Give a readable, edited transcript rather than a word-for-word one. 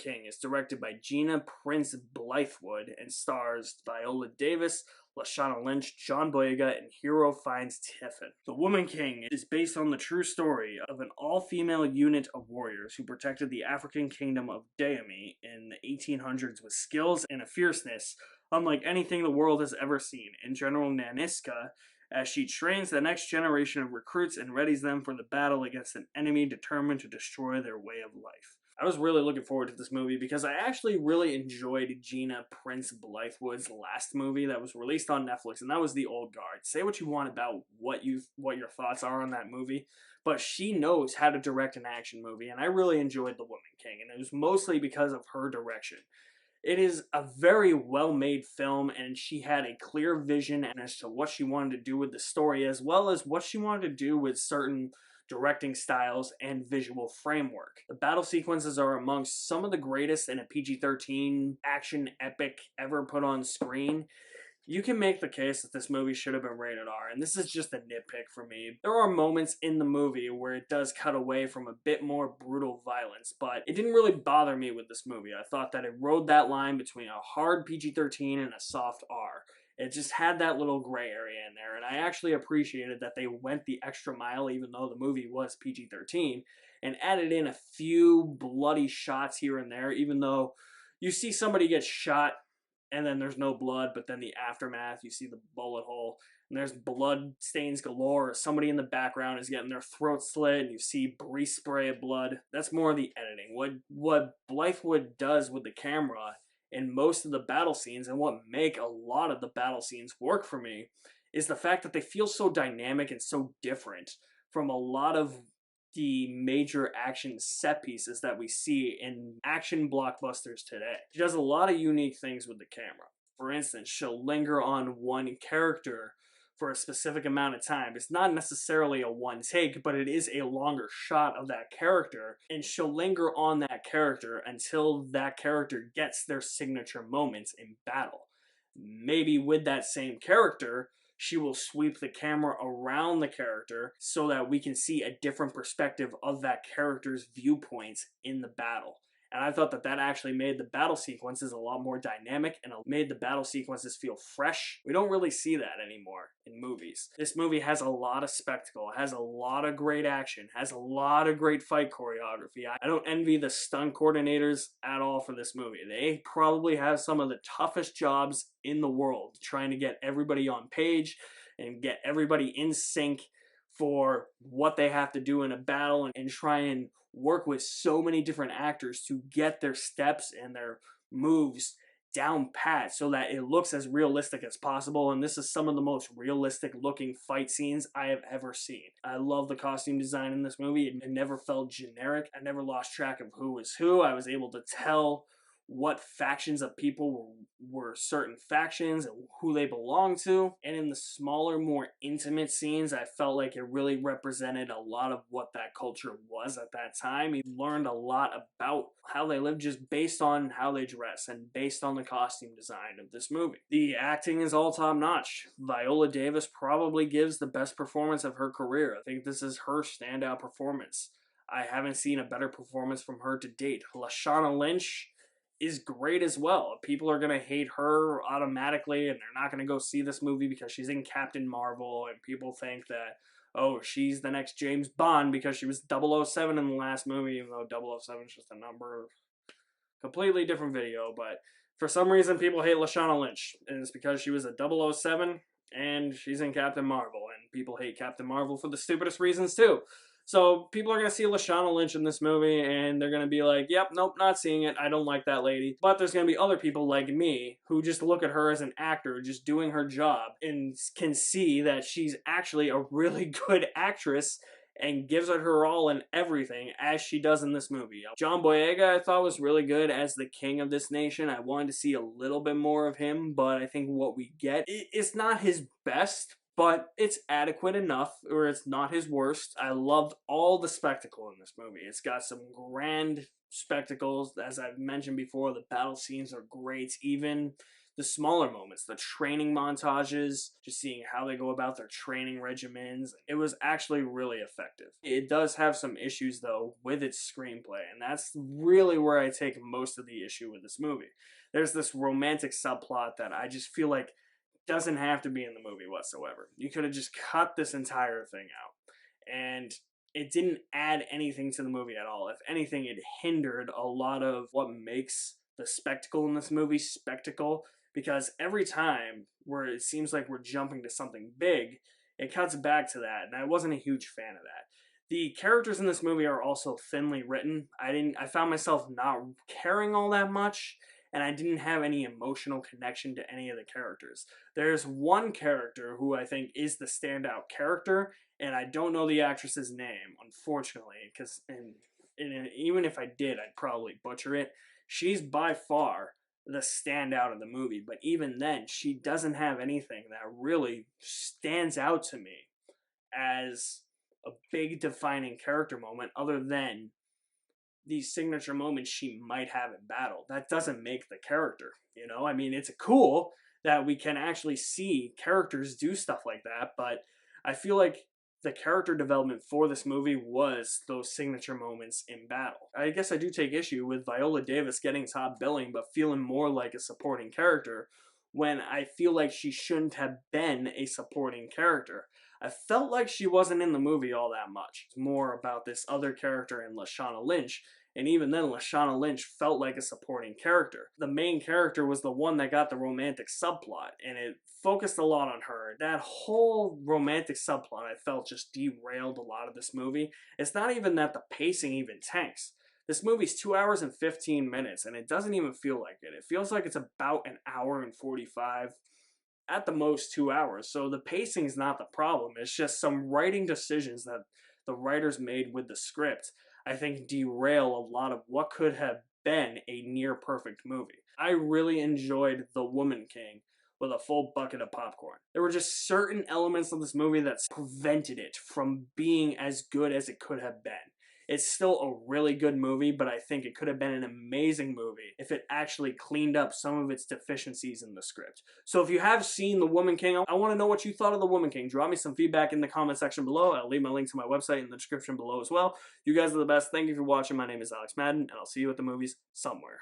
King is directed by Gina Prince Blythewood and stars Viola Davis, Lashana Lynch, John Boyega, and Hero Fiennes Tiffin. The Woman King is based on the true story of an all-female unit of warriors who protected the African kingdom of Dahomey in the 1800s with skills and a fierceness unlike anything the world has ever seen. In General Nanisca, as she trains the next generation of recruits and readies them for the battle against an enemy determined to destroy their way of life. I was really looking forward to this movie because I actually really enjoyed Gina Prince Blythewood's last movie that was released on Netflix, and that was The Old Guard. Say what you want about what your thoughts are on that movie, but she knows how to direct an action movie, and I really enjoyed The Woman King, and it was mostly because of her direction. It is a very well-made film, and she had a clear vision as to what she wanted to do with the story, as well as what she wanted to do with certain directing styles and visual framework. The battle sequences are amongst some of the greatest in a PG-13 action epic ever put on screen. You can make the case that this movie should have been rated R, and this is just a nitpick for me. There are moments in the movie where it does cut away from a bit more brutal violence, but it didn't really bother me with this movie. I thought that it rode that line between a hard PG-13 and a soft R. It just had that little gray area in there, and I actually appreciated that they went the extra mile, even though the movie was PG-13, and added in a few bloody shots here and there, even though you see somebody get shot and then there's no blood, but then the aftermath, you see the bullet hole, and there's blood stains galore. Somebody in the background is getting their throat slit, and you see grease spray of blood. That's more of the editing. What Blythewood does with the camera in most of the battle scenes, and what make a lot of the battle scenes work for me, is the fact that they feel so dynamic and so different from a lot of the major action set pieces that we see in action blockbusters today. She does a lot of unique things with the camera. For instance, she'll linger on one character for a specific amount of time. It's not necessarily a one take, but it is a longer shot of that character, and she'll linger on that character until that character gets their signature moments in battle. Maybe with that same character, she will sweep the camera around the character so that we can see a different perspective of that character's viewpoints in the battle. And I thought that that actually made the battle sequences a lot more dynamic and made the battle sequences feel fresh. We don't really see that anymore in movies. This movie has a lot of spectacle, has a lot of great action, has a lot of great fight choreography. I don't envy the stunt coordinators at all for this movie. They probably have some of the toughest jobs in the world, trying to get everybody on page and get everybody in sync for what they have to do in a battle, and try and work with so many different actors to get their steps and their moves down pat so that it looks as realistic as possible. And this is some of the most realistic looking fight scenes I have ever seen. I love the costume design in this movie. It never felt generic. I never lost track of who was who. I was able to tell what factions of people were certain factions and who they belonged to. And in the smaller, more intimate scenes, I felt like it really represented a lot of what that culture was at that time. You learned a lot about how they lived just based on how they dress and based on the costume design of this movie. The acting is all top notch. Viola Davis probably gives the best performance of her career. I think this is her standout performance. I haven't seen a better performance from her to date. Lashana Lynch is great as well. People are going to hate her automatically, and they're not going to go see this movie because she's in Captain Marvel, and people think that, oh, she's the next James Bond because she was 007 in the last movie, even though 007 is just a number. Completely different video, but for some reason people hate Lashana Lynch, and it's because she was a 007 and she's in Captain Marvel, and people hate Captain Marvel for the stupidest reasons too. So people are going to see Lashana Lynch in this movie, and they're going to be like, yep, nope, not seeing it. I don't like that lady. But there's going to be other people like me who just look at her as an actor just doing her job and can see that she's actually a really good actress and gives it her all in everything, as she does in this movie. John Boyega I thought was really good as the king of this nation. I wanted to see a little bit more of him, but I think what we get, it's not his best, but it's adequate enough, or it's not his worst. I loved all the spectacle in this movie. It's got some grand spectacles. As I've mentioned before, the battle scenes are great. Even the smaller moments, the training montages, just seeing how they go about their training regimens. It was actually really effective. It does have some issues though with its screenplay, and that's really where I take most of the issue with this movie. There's this romantic subplot that I just feel like doesn't have to be in the movie whatsoever. You could have just cut this entire thing out. And it didn't add anything to the movie at all. If anything, it hindered a lot of what makes the spectacle in this movie spectacle, because every time where it seems like we're jumping to something big, it cuts back to that, and I wasn't a huge fan of that. The characters in this movie are also thinly written. I found myself not caring all that much, and I didn't have any emotional connection to any of the characters. There's one character who I think is the standout character, and I don't know the actress's name, unfortunately, because even if I did, I'd probably butcher it. She's by far the standout of the movie, but even then, she doesn't have anything that really stands out to me as a big defining character moment other than these signature moments she might have in battle. That doesn't make the character, you know? I mean, it's cool that we can actually see characters do stuff like that, but I feel like the character development for this movie was those signature moments in battle. I guess I do take issue with Viola Davis getting top billing but feeling more like a supporting character when I feel like she shouldn't have been a supporting character. I felt like she wasn't in the movie all that much. It's more about this other character in Lashana Lynch, and even then Lashana Lynch felt like a supporting character. The main character was the one that got the romantic subplot, and it focused a lot on her. That whole romantic subplot I felt just derailed a lot of this movie. It's not even that the pacing even tanks. This movie's 2 hours and 15 minutes, and it doesn't even feel like it. It feels like it's about an hour and 45, at the most 2 hours. So the pacing's not the problem. It's just some writing decisions that the writers made with the script, I think, derail a lot of what could have been a near perfect movie. I really enjoyed The Woman King with a full bucket of popcorn. There were just certain elements of this movie that prevented it from being as good as it could have been. It's still a really good movie, but I think it could have been an amazing movie if it actually cleaned up some of its deficiencies in the script. So if you have seen The Woman King, I want to know what you thought of The Woman King. Drop me some feedback in the comment section below. I'll leave my link to my website in the description below as well. You guys are the best. Thank you for watching. My name is Alex Madden, and I'll see you at the movies somewhere.